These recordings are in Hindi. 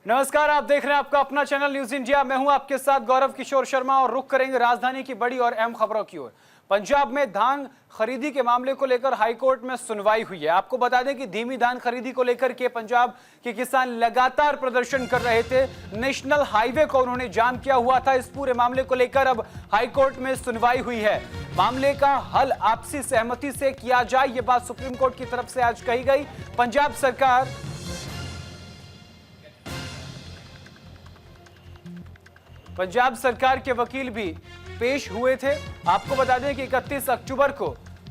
नमस्कार, आप देख रहे हैं आपका अपना चैनल न्यूज इंडिया। मैं हूं आपके साथ गौरव किशोर शर्मा और रुख करेंगे राजधानी की बड़ी और अहम खबरों की ओर। पंजाब में धान खरीदी के मामले को लेकर हाईकोर्ट में सुनवाई हुई है। आपको बता दें कि धीमी धान खरीदी को लेकर के पंजाब के किसान लगातार प्रदर्शन कर रहे थे। नेशनल हाईवे को उन्होंने जाम किया हुआ था। इस पूरे मामले को लेकर अब हाईकोर्ट में सुनवाई हुई है। मामले का हल आपसी सहमति से किया जाए, ये बात सुप्रीम कोर्ट की तरफ से आज कही गई। पंजाब सरकार के वकील भी पेश हुए थे। आपको बता दें कि 31 अक्टूबर को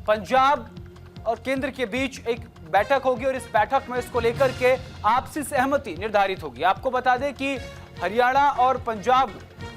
पंजाब और केंद्र के बीच एक बैठक होगी और इस बैठक में इसको लेकर के आपसी सहमति निर्धारित होगी। आपको बता दें कि हरियाणा और पंजाब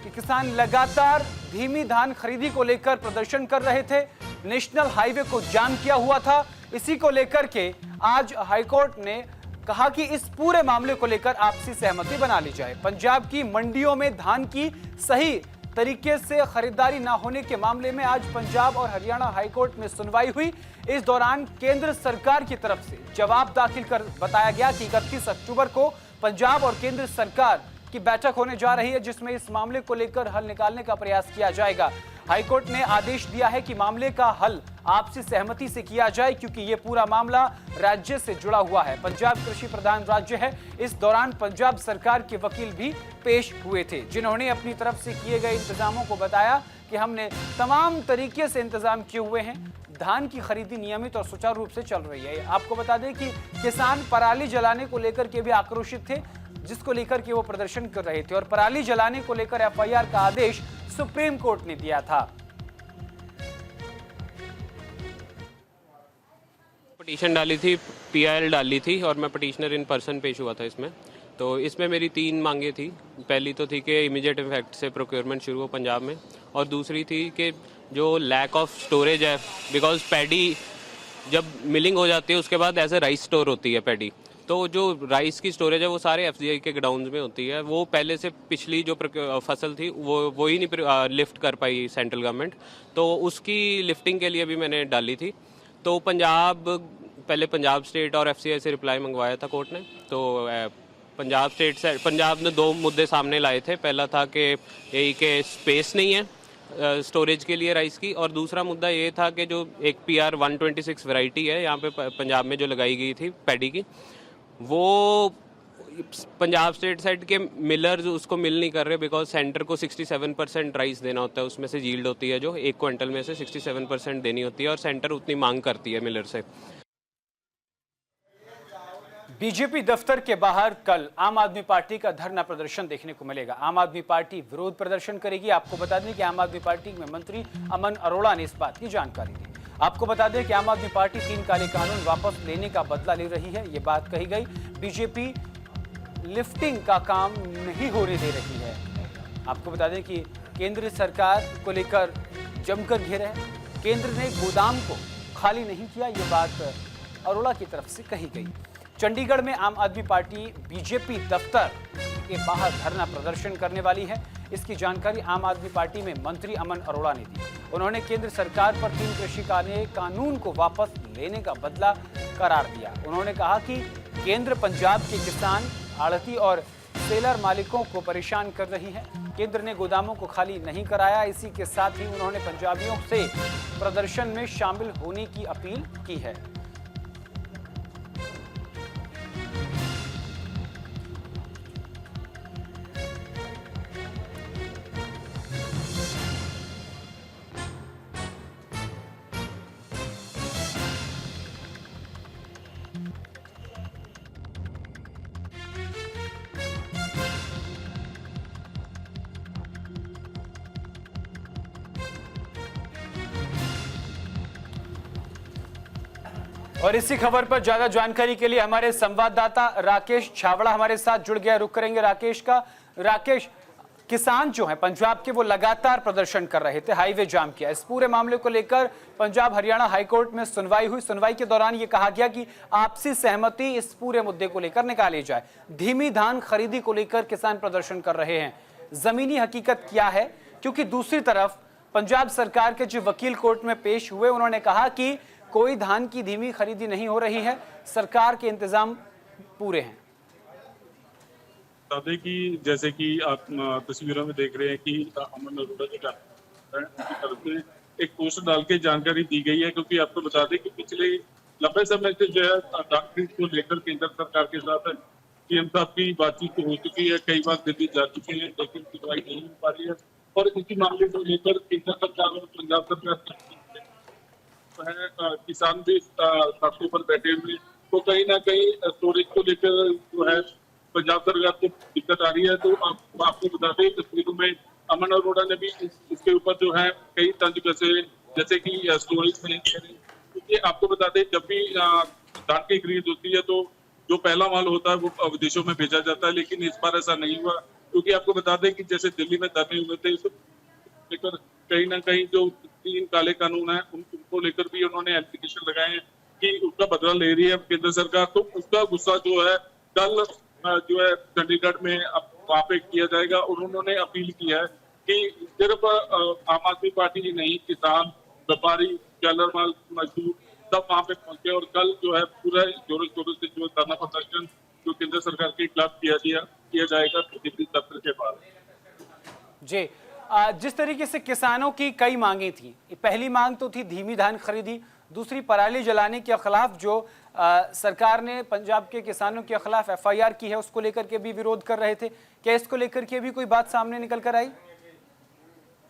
के किसान लगातार धीमी धान खरीदी को लेकर प्रदर्शन कर रहे थे। नेशनल हाईवे को जाम किया हुआ था। इसी को लेकर के आज हाईकोर्ट ने कहा कि इस पूरे मामले को लेकर आपसी सहमति बना ली जाए। पंजाब की मंडियों में धान की सही तरीके से खरीदारी न होने के मामले में आज पंजाब और हरियाणा हाईकोर्ट में सुनवाई हुई। इस दौरान केंद्र सरकार की तरफ से जवाब दाखिल कर बताया गया कि 31 अक्टूबर को पंजाब और केंद्र सरकार की बैठक होने जा रही है, जिसमें इस मामले को लेकर हल निकालने का प्रयास किया जाएगा। हाईकोर्ट ने आदेश दिया है कि मामले का हल आपसी सहमति से किया जाए, क्योंकि यह पूरा मामला राज्य से जुड़ा हुआ है। पंजाब कृषि प्रधान राज्य है। इस दौरान पंजाब सरकार के वकील भी पेश हुए थे, जिन्होंने अपनी तरफ से किए गए इंतजामों को बताया कि हमने तमाम तरीके से इंतजाम किए हुए हैं। धान की खरीदी नियमित और सुचारू रूप से चल रही है। आपको बता दें कि किसान पराली जलाने को लेकर के भी आक्रोशित थे, जिसको लेकर के वो प्रदर्शन कर रहे थे और पराली जलाने को लेकर एफआईआर का आदेश सुप्रीम कोर्ट ने दिया था। पिटीशन डाली थी, पीआईएल डाली थी और मैं पिटीशनर इन पर्सन पेश हुआ था इसमें। तो इसमें मेरी 3 मांगे थी। पहली तो थी कि इमीडिएट इफेक्ट से प्रोक्योरमेंट शुरू हो पंजाब में, और दूसरी थी कि जो लैक ऑफ स्टोरेज है, बिकॉज पैडी जब मिलिंग हो जाती है उसके बाद ऐसे राइस स्टोर होती है पैडी, तो जो राइस की स्टोरेज है वो सारे एफसीआई के गोडाउन्स में होती है। वो पहले से पिछली जो फसल थी वो ही नहीं लिफ्ट कर पाई सेंट्रल गवर्नमेंट, तो उसकी लिफ्टिंग के लिए भी मैंने डाली थी। तो पहले पंजाब स्टेट और एफसीआई से रिप्लाई मंगवाया था कोर्ट ने। तो पंजाब ने 2 मुद्दे सामने लाए थे। पहला था कि यही कि स्पेस नहीं है स्टोरेज के लिए राइस की, और दूसरा मुद्दा ये था कि जो एक PR 126 वैरायटी है यहाँ पे पंजाब में जो लगाई गई थी पैडी की, वो पंजाब स्टेट साइड के मिलर्स उसको मिल नहीं कर रहे, बिकॉज सेंटर को 67% राइस देना होता है, उसमें से यील्ड होती है जो 1 क्विंटल में से 67% देनी होती है, और सेंटर उतनी मांग करती है मिलर से। बीजेपी दफ्तर के बाहर कल आम आदमी पार्टी का धरना प्रदर्शन देखने को मिलेगा। आम आदमी पार्टी विरोध प्रदर्शन करेगी। आपको बता दें कि आम आदमी पार्टी में मंत्री अमन अरोड़ा ने इस बात की जानकारी दी। आपको बता दें कि आम आदमी पार्टी 3 काले कानून वापस लेने का बदला ले रही है, ये बात कही गई। बीजेपी लिफ्टिंग का काम नहीं होने दे रही है। आपको बता दें कि केंद्र सरकार को लेकर जमकर घेरे है। केंद्र ने गोदाम को खाली नहीं किया, ये बात अरोड़ा की तरफ से कही गई। चंडीगढ़ में आम आदमी पार्टी बीजेपी दफ्तर के बाहर धरना प्रदर्शन करने वाली है। इसकी जानकारी आम आदमी पार्टी में मंत्री अमन अरोड़ा ने दी। उन्होंने केंद्र सरकार पर 3 कृषि कानून को वापस लेने का बदला करार दिया। उन्होंने कहा कि केंद्र पंजाब के किसान, आढ़ती और सेलर मालिकों को परेशान कर रही है। केंद्र ने गोदामों को खाली नहीं कराया। इसी के साथ ही उन्होंने पंजाबियों से प्रदर्शन में शामिल होने की अपील की है। और इसी खबर पर ज्यादा जानकारी के लिए हमारे संवाददाता राकेश छावड़ा हमारे साथ जुड़ गया। रुक करेंगे राकेश का। राकेश, किसान जो हैं पंजाब के, वो लगातार प्रदर्शन कर रहे थे, हाईवे जाम किया। इस पूरे मामले को लेकर पंजाब हरियाणा हाईकोर्ट में सुनवाई हुई। सुनवाई के दौरान ये कहा गया कि आपसी सहमति इस पूरे मुद्दे को लेकर निकाली जाए। धीमी धान खरीदी को लेकर किसान प्रदर्शन कर रहे हैं। जमीनी हकीकत क्या है? क्योंकि दूसरी तरफ पंजाब सरकार के जो वकील कोर्ट में पेश हुए, उन्होंने कहा कि कोई धान की धीमी खरीदी नहीं हो रही है, सरकार के इंतजाम पूरे हैं। बता दें कि जैसे कि आप तस्वीरों में देख रहे हैं कि अमन अरोड़ा जी का उनकी तरफ से एक पोस्ट डाल के जानकारी दी गई है, क्योंकि आपको बता दें कि पिछले लंबे समय से जो है डॉक्टरी को लेकर केंद्र सरकार के साथ सीएम साहब की बातचीत हो चुकी है, कई बार दिल्ली जा चुके हैं, लेकिन सुनवाई नहीं हो पा रही है। और इसी मामले को लेकर केंद्र सरकार और पंजाब सरकार है, किसान भी सड़कों पर बैठे हुए, तो कहीं ना कहीं स्टोरेज को लेकर जो है पंजाब सरकार को दिक्कत आ रही है। तो आपको बता दें तस्वीरों में अमन अरोड़ा ने भी इसके ऊपर जो है कई तंज कसे, जैसे कि स्टोरेज नहीं दे रहे, क्योंकि आपको बता दें जब भी धान की खरीद होती है तो जो पहला माल होता है वो विदेशों में भेजा जाता है, लेकिन इस बार ऐसा नहीं हुआ, क्योंकि आपको बता दें कि जैसे दिल्ली में धरने हुए थे लेकर कहीं ना कहीं जो 3 काले कानून है उनको लेकर भी उन्होंने एप्लीकेशन लगाए हैं कि उसका बदला ले रही है केंद्र सरकार। तो उसका गुस्सा जो है कल जो है चंडीगढ़ में वहां पे किया जाएगा, और उन्होंने अपील की है कि सिर्फ आम आदमी पार्टी ही नहीं, किसान, व्यापारी, टेलर माल मजदूर सब वहां पे पहुंचे, और कल जो है पूरा जोरों शोरों से जो धरना प्रदर्शन जो केंद्र सरकार के खिलाफ किया जाएगा दिल्ली दफ्तर के बाद। जी, जिस तरीके से किसानों की कई मांगे थी, पहली मांग तो थी धीमी धान खरीदी, दूसरी पराली जलाने के खिलाफ जो सरकार ने पंजाब के किसानों के खिलाफ एफआईआर की है उसको लेकर के भी विरोध कर रहे थे। क्या इसको लेकर के भी कोई बात सामने निकल कर आई?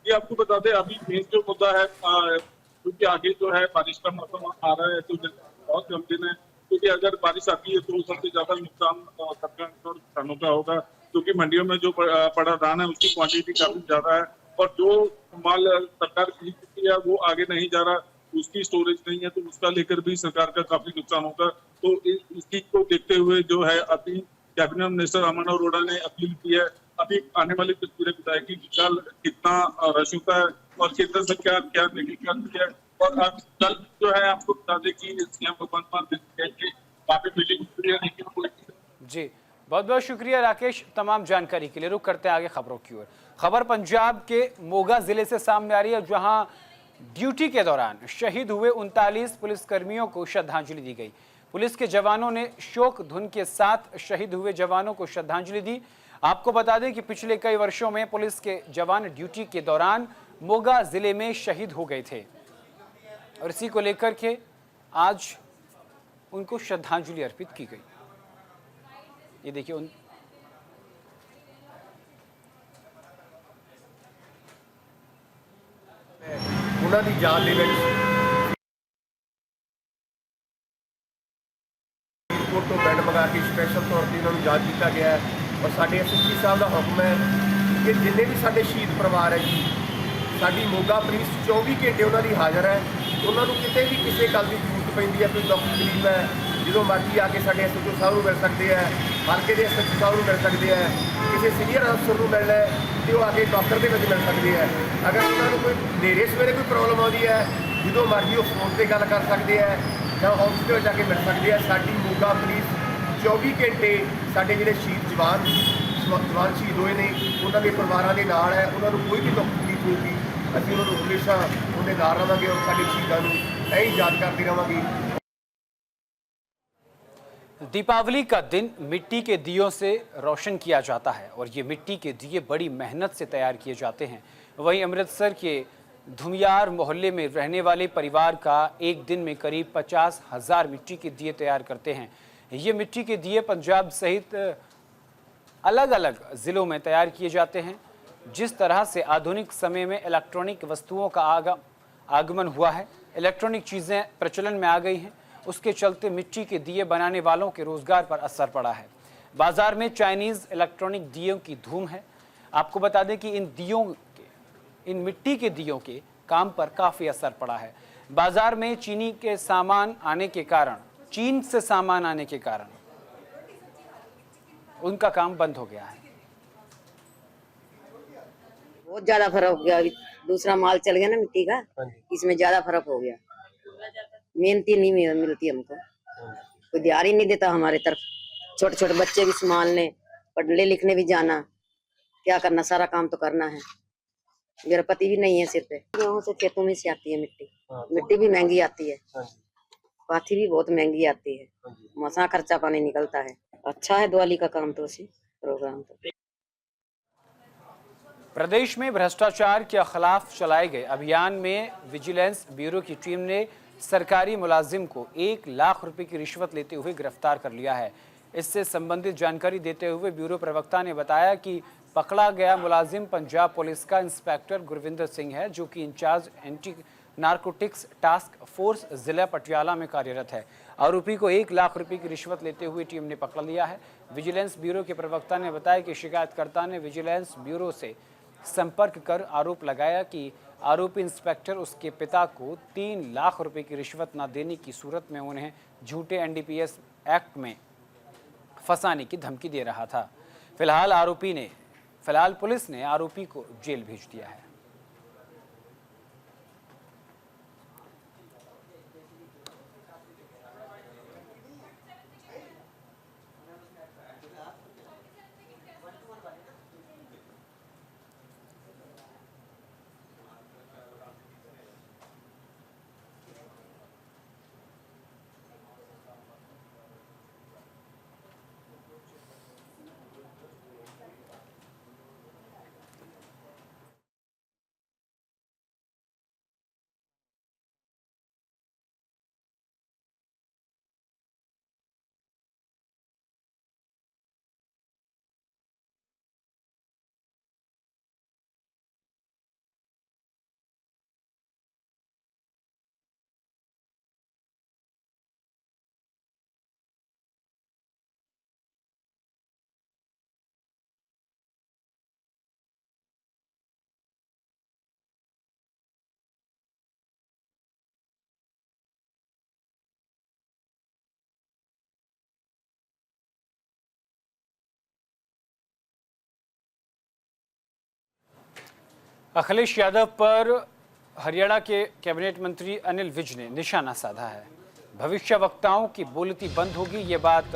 ये आपको बता दें अभी मेन जो मुद्दा है, क्योंकि आगे जो है बारिश का मौसम आ रहा है, तो बहुत कम दिन है, क्योंकि अगर बारिश आती है तो सबसे ज्यादा नुकसान सरकार और किसानों का होगा, क्योंकि मंडियों में जो पड़ा धान है उसकी क्वांटिटी काफी ज्यादा है, और जो माल सरकार खरीद चुकी है वो आगे नहीं जा रहा, उसकी स्टोरेज नहीं है, तो उसका लेकर भी सरकार का काफी नुकसान होगा। तो इसी को देखते हुए जो है अभी कैबिनेट मिनिस्टर अमन अरोड़ा ने अपील की है। अभी आने वाली तस्वीरें बताएगी कि कल कितना रश होता है और केंद्र सरकार क्या नीति करती है। और अब कल जो है आपको बता दें कि सीएम भवन पर वहाँ पे मीटिंग हुई है, लेकिन कोई जी, बहुत बहुत शुक्रिया राकेश तमाम जानकारी के लिए। रुक करते हैं आगे खबरों की ओर। खबर पंजाब के मोगा जिले से सामने आ रही है, जहां ड्यूटी के दौरान शहीद हुए 39 पुलिसकर्मियों को श्रद्धांजलि दी गई। पुलिस के जवानों ने शोक धुन के साथ शहीद हुए जवानों को श्रद्धांजलि दी। आपको बता दें कि पिछले कई वर्षों में पुलिस के जवान ड्यूटी के दौरान मोगा जिले में शहीद हो गए थे, और इसी को लेकर के आज उनको श्रद्धांजलि अर्पित की गई। ये देखिए ਉਹਨਾਂ ਦੀ ਯਾਦ ਦੇ ਵਿੱਚ ਫਰੀਦਕੋਟ ਤੋਂ ਬੈਂਡ ਮੰਗਾ ਕੇ ਸਪੈਸ਼ਲ ਤੌਰ ਤੇ ਉਹਨਾਂ ਨੂੰ ਯਾਦ ਕੀਤਾ ਗਿਆ ਹੈ। ਔਰ ਸਾਡੇ ਐਸਐਸਪੀ ਸਾਹਿਬ ਦਾ ਹੁਕਮ ਹੈ ਕਿ ਜਿੰਨੇ ਵੀ ਸਾਡੇ ਸ਼ਹੀਦ ਪਰਿਵਾਰ ਹੈ ਜੀ, ਸਾਡੀ ਮੋਗਾ ਪੁਲਿਸ 24 ਘੰਟੇ ਉਹਨਾਂ ਦੀ ਹਾਜ਼ਰ ਹੈ। ਉਹਨਾਂ ਨੂੰ ਕਿਤੇ ਵੀ ਕਿਸੇ ਗੱਲ ਦੀ ਜ਼ਰੂਰਤ ਪੈਂਦੀ ਹੈ, ਕੋਈ ਦੁੱਖ ਤਕਲੀਫ ਹੈ, ਜਦੋਂ ਮਰਜ਼ੀ ਆ ਕੇ ਸਾਡੇ ਐਸਐਚਓ ਸਾਹਿਬ ਨੂੰ ਮਿਲ ਸਕਦੇ ਆ, ਹਲਕੇ ਦੇ ਐਸਐਚਓ ਸਾਹਿਬ ਨੂੰ ਮਿਲ ਸਕਦੇ ਆ, ਕਿਸੇ ਸੀਨੀਅਰ ਅਫਸਰ ਨੂੰ ਮਿਲਣਾ ਹੈ ਤੇ ਉਹ ਆ ਕੇ ਦਫ਼ਤਰ ਦੇ ਵਿੱਚ ਮਿਲ ਸਕਦੇ ਆ। ਅਗਰ ਉਹਨਾਂ ਨੂੰ ਕੋਈ ਨੇੜੇ ਸਵੇਰੇ ਕੋਈ ਪ੍ਰੋਬਲਮ ਆਉਂਦੀ ਹੈ, ਜਦੋਂ ਮਰਜ਼ੀ ਉਹ ਫੋਨ ਤੇ ਗੱਲ ਕਰ ਸਕਦੇ ਆ ਜਾਂ ਆਫਿਸ ਦੇ ਵਿੱਚ ਜਾ ਕੇ ਮਿਲ ਸਕਦੇ ਆ। ਸਾਡੀ ਮੋਗਾ ਪੁਲਿਸ 24 ਘੰਟੇ ਸਾਡੇ ਜਿਹੜੇ ਸ਼ਹੀਦ ਜਵਾਨ ਸ਼ਹੀਦ ਹੋਏ ਨੇ ਉਹਨਾਂ ਦੇ ਪਰਿਵਾਰਾਂ ਦੇ ਨਾਲ ਹੈ। ਉਹਨਾਂ ਨੂੰ ਕੋਈ ਵੀ ਦੁੱਖ ਤਕਲੀਫ ਹੋਊਗੀ, ਅਸੀਂ ਉਹਨਾਂ ਨੂੰ ਹਮੇਸ਼ਾ ਉਹਦੇ ਨਾਲ ਰਵਾਂਗੇ ਔਰ ਸਾਡੇ ਸ਼ਹੀਦਾਂ ਨੂੰ ਐਂ ਹੀ ਯਾਦ ਕਰਦੇ ਰਵਾਂਗੇ। दीपावली का दिन मिट्टी के दियों से रोशन किया जाता है, और ये मिट्टी के दिए बड़ी मेहनत से तैयार किए जाते हैं। वहीं अमृतसर के धुमियार मोहल्ले में रहने वाले परिवार का एक दिन में करीब 50,000 मिट्टी के दिए तैयार करते हैं। ये मिट्टी के दिए पंजाब सहित अलग अलग ज़िलों में तैयार किए जाते हैं। जिस तरह से आधुनिक समय में इलेक्ट्रॉनिक वस्तुओं का आगमन हुआ है, इलेक्ट्रॉनिक चीज़ें प्रचलन में आ गई हैं, उसके चलते मिट्टी के दिए बनाने वालों के रोज़गार पर असर पड़ा है। बाज़ार में चाइनीज़ इलेक्ट्रॉनिक दियों की धूम है। आपको बता दें कि इन मिट्टी के दियों के काम पर काफ़ी असर पड़ा है। बाज़ार में चीन से सामान आने के कारण उनका काम बंद हो गया है। बहुत ज्यादा फर्क हो गया। दूसरा माल चल गया ना मिट्टी का, इसमें ज्यादा फर्क हो गया। मेहनती नहीं मिलती हमको, कोई ध्यान ही नहीं देता हमारे तरफ। छोटे छोटे बच्चे भी संभालने, पढ़ने लिखने भी जाना, क्या करना, सारा काम तो करना है। मेरा पति भी नहीं है सिर पे। गाँव से खेतों में से आती है मिट्टी, मिट्टी भी महंगी आती है, पाथी भी बहुत महंगी आती है, मसा खर्चा पानी निकलता है। अच्छा है दिवाली का काम तो उसी प्रोग्राम तो। प्रदेश में भ्रष्टाचार के खिलाफ चलाए गए अभियान में विजिलेंस ब्यूरो की टीम ने सरकारी मुलाजिम को 1 लाख रुपए की रिश्वत लेते हुए गिरफ्तार कर लिया है। इससे संबंधित जानकारी देते हुए ब्यूरो प्रवक्ता ने बताया कि पकड़ा गया मुलाजिम पंजाब पुलिस का इंस्पेक्टर गुरविंदर सिंह है, जो कि incharge anti narcotics task force जिला पटियाला में कार्यरत है। आरोपी को 1 लाख रुपए की रिश्वत लेते हुए टीम ने पकड़ लिया है। विजिलेंस ब्यूरो के प्रवक्ता ने बताया कि शिकायतकर्ता ने विजिलेंस ब्यूरो से संपर्क कर आरोप लगाया कि आरोपी इंस्पेक्टर उसके पिता को 3 लाख रुपए की रिश्वत न देने की सूरत में उन्हें झूठे एनडीपीएस एक्ट में फंसाने की धमकी दे रहा था। फिलहाल पुलिस ने आरोपी को जेल भेज दिया है। अखिलेश यादव पर हरियाणा के कैबिनेट मंत्री अनिल विज ने निशाना साधा है। भविष्य वक्ताओं की बोलती बंद होगी, ये बात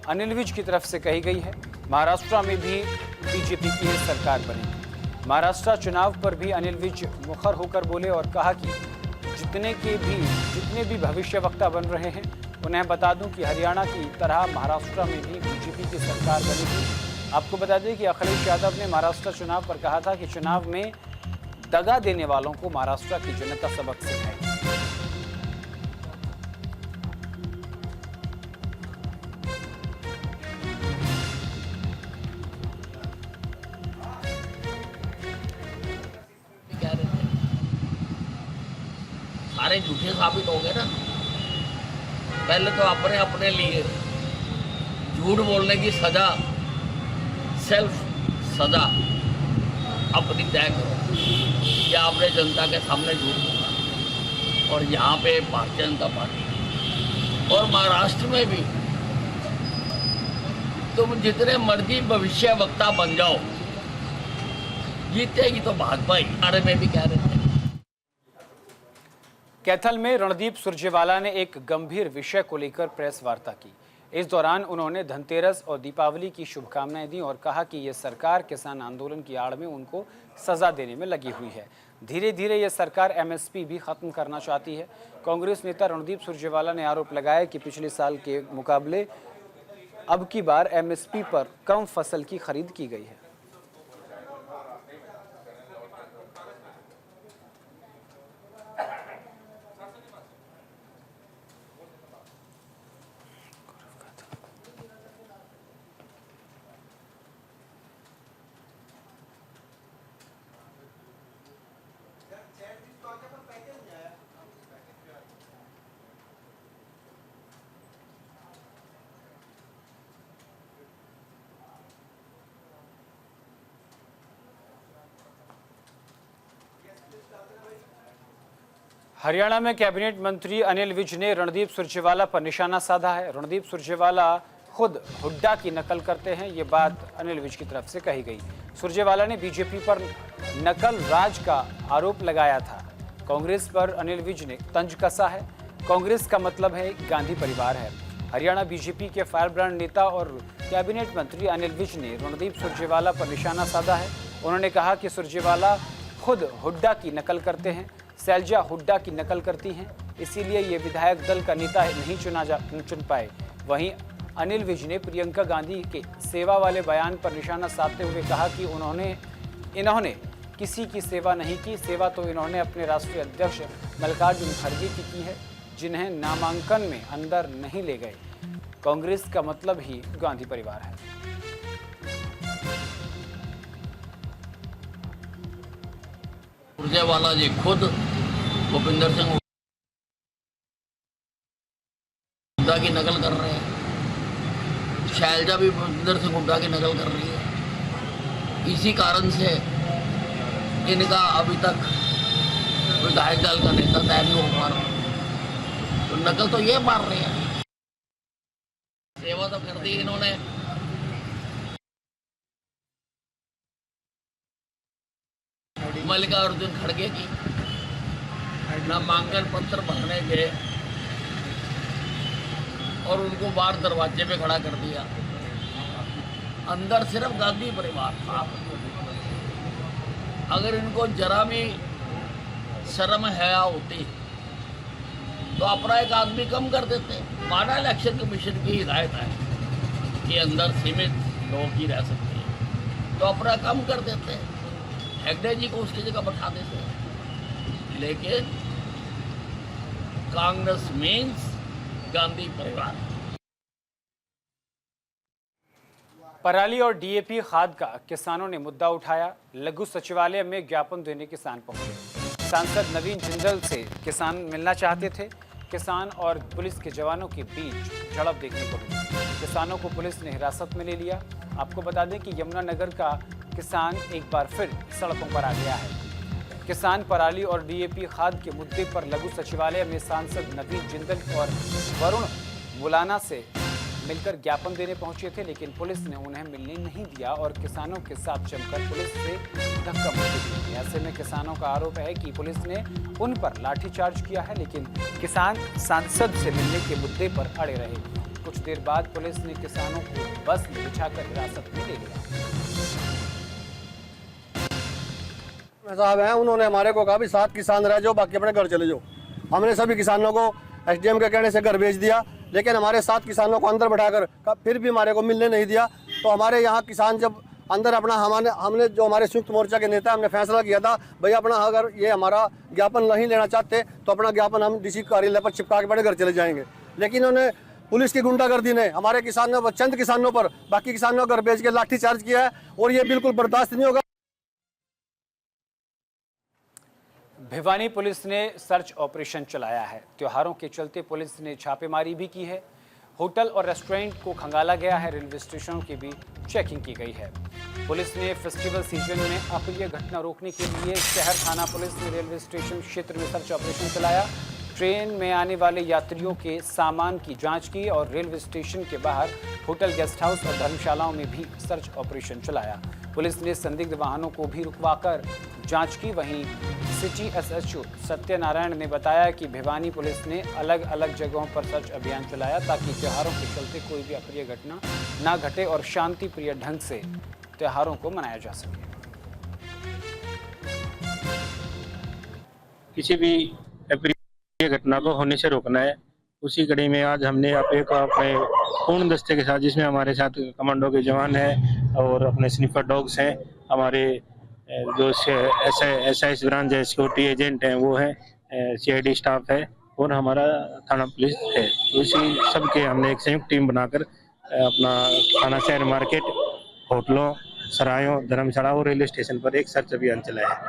अनिल विज की तरफ से कही गई है। महाराष्ट्र में भी बीजेपी की ही सरकार बनेगी। महाराष्ट्र चुनाव पर भी अनिल विज मुखर होकर बोले और कहा कि जितने भी भविष्य वक्ता बन रहे हैं उन्हें बता दूं कि हरियाणा की तरह महाराष्ट्र में भी बीजेपी की सरकार बनेगी। आपको बता दें कि अखिलेश यादव ने महाराष्ट्र चुनाव पर कहा था कि चुनाव में दगा देने वालों को महाराष्ट्र की जनता सबक सिखाएगी। सारे झूठे साबित हो गए ना। पहले तो अपने लिए झूठ बोलने की सजा, सेल्फ सजा अपनी तय करो कि आपने जनता के सामने झूठ बोला। और यहाँ पे भारतीय जनता पार्टी और महाराष्ट्र में भी तुम जितने मर्जी भविष्य वक्ता बन जाओ, जीतेगी तो भाजपा ही। बारे में भी कह रहे थे। कैथल में रणदीप सुरजेवाला ने एक गंभीर विषय को लेकर प्रेस वार्ता की। इस दौरान उन्होंने धनतेरस और दीपावली की शुभकामनाएं दी और कहा कि यह सरकार किसान आंदोलन की आड़ में उनको सजा देने में लगी हुई है। धीरे धीरे यह सरकार एमएसपी भी खत्म करना चाहती है। कांग्रेस नेता रणदीप सुरजेवाला ने आरोप लगाया कि पिछले साल के मुकाबले अब की बार एमएसपी पर कम फसल की खरीद की गई है। हरियाणा में कैबिनेट मंत्री अनिल विज ने रणदीप सुरजेवाला पर निशाना साधा है। रणदीप सुरजेवाला खुद हुड्डा की नकल करते हैं, ये बात अनिल विज की तरफ से कही गई। सुरजेवाला ने बीजेपी पर नकल राज का आरोप लगाया था। कांग्रेस पर अनिल विज ने तंज कसा है। कांग्रेस का मतलब है गांधी परिवार है। हरियाणा बीजेपी के फायरब्रांड नेता और कैबिनेट मंत्री अनिल विज ने रणदीप सुरजेवाला पर निशाना साधा है। उन्होंने कहा कि सुरजेवाला खुद हुड्डा की नकल करते हैं, सैलजा हुड्डा की नकल करती हैं, इसीलिए ये विधायक दल का नेता नहीं चुन पाए। वहीं अनिल विज ने प्रियंका गांधी के सेवा वाले बयान पर निशाना साधते हुए कहा कि इन्होंने किसी की सेवा नहीं की। सेवा तो इन्होंने अपने राष्ट्रीय अध्यक्ष मल्लिकार्जुन खड़गे की है, जिन्हें नामांकन में अंदर नहीं ले गए। कांग्रेस का मतलब ही गांधी परिवार है। सुरजेवाला जी खुद भूपिंदर सिंह हुड्डा की नकल कर रहे हैं, शैलजा भी भूपिंदर सिंह हुड्डा की नकल कर रही है। इसी कारण से इनका अभी तक विधायक दल का नेता तय नहीं हो पा रहा। तो नकल तो ये मार रहे हैं, सेवा तो कर दी इन्होंने। मल्लिकार्जुन खड़गे की नामांकन पत्र भरने गए और उनको बाहर दरवाजे पे खड़ा कर दिया। अंदर सिर्फ गांधी परिवार था। अगर इनको जरा भी शर्म हया होती तो अपना एक आदमी कम कर देते। माना इलेक्शन कमीशन की हिदायत है कि अंदर सीमित लोग ही रह सकते हैं, तो अपना कम कर देते। हेगड़े जी को उसकी जगह बैठा देते। लेकिन कांग्रेस मीन्स गांधी परिवार। पराली और डीएपी खाद का किसानों ने मुद्दा उठाया। लघु सचिवालय में ज्ञापन देने किसान पहुंचे। सांसद नवीन जिंदल से किसान मिलना चाहते थे। किसान और पुलिस के जवानों के बीच झड़प देखने को मिली। किसानों को पुलिस ने हिरासत में ले लिया। आपको बता दें कि यमुनानगर का किसान एक बार फिर सड़कों पर आ गया है। किसान पराली और डीएपी खाद के मुद्दे पर लघु सचिवालय में सांसद नवीन जिंदल और वरुण मुलाना से मिलकर ज्ञापन देने पहुंचे थे, लेकिन पुलिस ने उन्हें मिलने नहीं दिया और किसानों के साथ जमकर पुलिस से धक्का मुक्की की। ऐसे में किसानों का आरोप है कि पुलिस ने उन पर लाठीचार्ज किया है, लेकिन किसान सांसद से मिलने के मुद्दे पर अड़े रहे। कुछ देर बाद पुलिस ने किसानों को बस में बिछाकर हिरासत में ले लिया। साहब हैं, उन्होंने हमारे को कहा भी 7 किसान रह जाओ, बाकी अपने घर चले जाओ। हमने सभी किसानों को एसडीएम के कहने से घर भेज दिया, लेकिन हमारे 7 किसानों को अंदर बैठाकर फिर भी हमारे को मिलने नहीं दिया। तो हमारे यहाँ किसान जब अंदर अपना हमने जो हमारे संयुक्त मोर्चा के नेता हमने फैसला किया था, भैया अपना अगर ये हमारा ज्ञापन नहीं लेना चाहते तो अपना ज्ञापन हम डीसी कार्यालय पर चिपका के बड़े घर चले जाएंगे। लेकिन उन्होंने पुलिस की गुंडागर्दी ने हमारे किसानों चंद किसानों पर बाकी किसानों को घर भेज के लाठीचार्ज किया है और ये बिल्कुल बर्दाश्त नहीं होगा। भिवानी पुलिस ने सर्च ऑपरेशन चलाया है। त्योहारों के चलते पुलिस ने छापेमारी भी की है। होटल और रेस्टोरेंट को खंगाला गया है। रेलवे स्टेशनों की भी चेकिंग की गई है। पुलिस ने फेस्टिवल सीजन में अप्रिय घटना रोकने के लिए शहर थाना पुलिस ने रेलवे स्टेशन क्षेत्र में सर्च ऑपरेशन चलाया। ट्रेन में आने वाले यात्रियों के सामान की जांच की और रेलवे स्टेशन के बाहर होटल, गेस्ट हाउस और धर्मशालाओं में भी सर्च ऑपरेशन चलाया। पुलिस ने संदिग्ध वाहनों को भी रुकवाकर जांच की। वहीं सिटी एसएचओ सत्यनारायण ने बताया कि भिवानी पुलिस ने अलग अलग जगहों पर सर्च अभियान चलाया ताकि त्योहारों के चलते कोई भी अप्रिय घटना ना घटे और शांति प्रिय ढंग से त्योहारों को मनाया जा सके। किसी भी अप्रिय घटना को होने से रोकना है। उसी कड़ी में आज हमने अपने पूर्ण दस्ते के साथ, जिसमें हमारे साथ कमांडो के जवान हैं और अपने स्निफर डॉग्स हैं, हमारे जो एसआई ब्रांच है, सिक्योरिटी एजेंट हैं वो हैं, सीआईडी स्टाफ है और हमारा थाना पुलिस है। तो इसी सब के हमने एक संयुक्त टीम बनाकर अपना थाना शहर मार्केट, होटलों, सरायों, धर्मशाला और रेलवे स्टेशन पर एक सर्च अभियान चलाया है।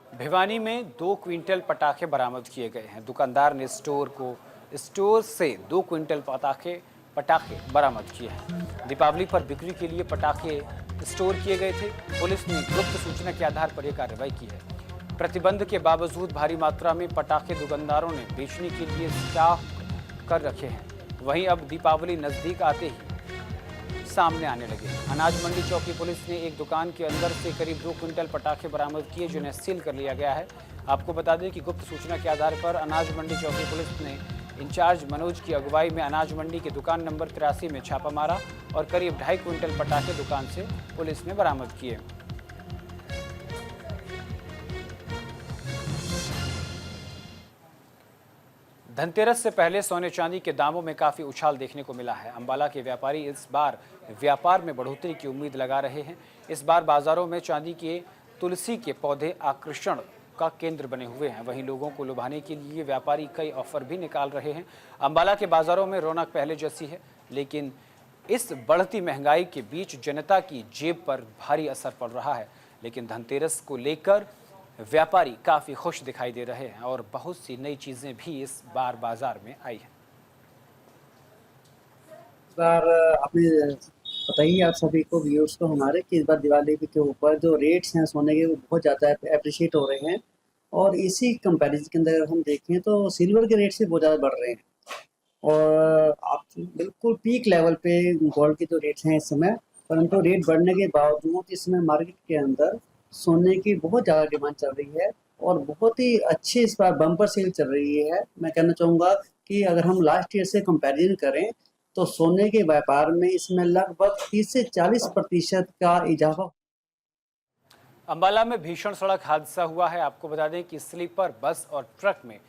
भिवानी में 2 क्विंटल पटाखे बरामद किए गए हैं। दुकानदार ने स्टोर से 2 क्विंटल पटाखे बरामद किए हैं। दीपावली पर बिक्री के लिए पटाखे स्टोर किए गए थे। पुलिस ने गुप्त सूचना के आधार पर यह कार्रवाई की है। प्रतिबंध के बावजूद भारी मात्रा में पटाखे दुकानदारों ने बेचने के लिए स्टॉक कर रखे हैं। वहीं अब दीपावली नजदीक आते ही सामने आने लगे। अनाज मंडी चौकी पुलिस ने एक दुकान के अंदर से करीब 2 क्विंटल पटाखे बरामद किए, जिन्हें सील कर लिया गया है। आपको बता दें कि गुप्त सूचना के आधार पर अनाज मंडी चौकी पुलिस ने इंचार्ज मनोज की अगुवाई में अनाज मंडी की दुकान नंबर 83 में छापा मारा और करीब 2.5 क्विंटल पटाखे दुकान से पुलिस ने बरामद किए। धनतेरस से पहले सोने चांदी के दामों में काफी उछाल देखने को मिला है। अंबाला के व्यापारी इस बार व्यापार में बढ़ोतरी की उम्मीद लगा रहे हैं। इस बार बाजारों में चांदी के तुलसी के पौधे आकर्षण का केंद्र बने हुए हैं। वहीं लोगों को लुभाने के लिए व्यापारी कई ऑफर भी निकाल रहे हैं। अंबाला के बाजारों में रौनक पहले जैसी है, लेकिन इस बढ़ती महंगाई के बीच जनता की जेब पर भारी असर पड़ रहा है। लेकिन धनतेरस को लेकर व्यापारी काफी खुश दिखाई दे रहे हैं और बहुत सी नई चीजें भी इस बार बाजार में आई हैं। इस बार आपने बताइए आप सभी को, व्यूअर्स को हमारे, कि इस बार दिवाली के ऊपर जो रेट्स हैं सोने के वो बहुत ज़्यादा अप्रिशिएट हो रहे हैं। और इसी कंपैरिजन के अंदर अगर हम देखें तो सिल्वर के रेट्स भी बहुत ज़्यादा बढ़ रहे हैं। और आप बिल्कुल पीक लेवल पे गोल्ड के जो रेट्स हैं इस समय, परंतु रेट बढ़ने के बावजूद इस समय मार्केट के अंदर सोने की बहुत ज़्यादा डिमांड चल रही है और बहुत ही अच्छी इस बार बम्पर सेल चल रही है। मैं कहना चाहूँगा कि अगर हम लास्ट ईयर से कंपैरिजन करें तो सोने के व्यापार में इसमें लगभग 30 से 40% का इजाफा। अंबाला में भीषण सड़क हादसा हुआ है। आपको बता दें कि स्लीपर बस और ट्रक में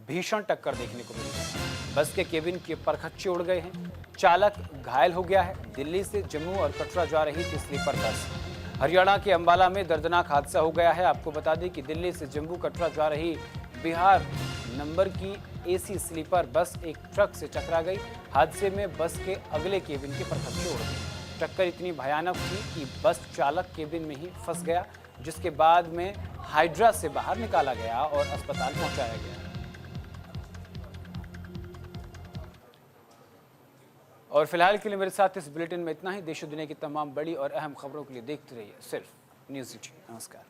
भीषण टक्कर देखने को मिली है। बस के केबिन के परखच्चे उड़ गए हैं, चालक घायल हो गया है। दिल्ली से जम्मू और कटरा जा रही थी स्लीपर बस। हरियाणा के अंबाला में दर्दनाक हादसा हो गया है। आपको बता दें कि दिल्ली से जम्मू कटरा जा रही बिहार नंबर की एसी स्लीपर बस एक ट्रक से टकरा गई। हादसे में बस के अगले केबिन के परखच्चे उड़ गए। टक्कर इतनी भयानक थी कि बस चालक केबिन में ही फंस गया, जिसके बाद में हाइड्रा से बाहर निकाला गया और अस्पताल पहुंचाया गया। और फिलहाल के लिए मेरे साथ इस बुलेटिन में इतना ही। देश और दुनिया की तमाम बड़ी और अहम खबरों के लिए देखते रहिए सिर्फ न्यूज़ 18। नमस्कार।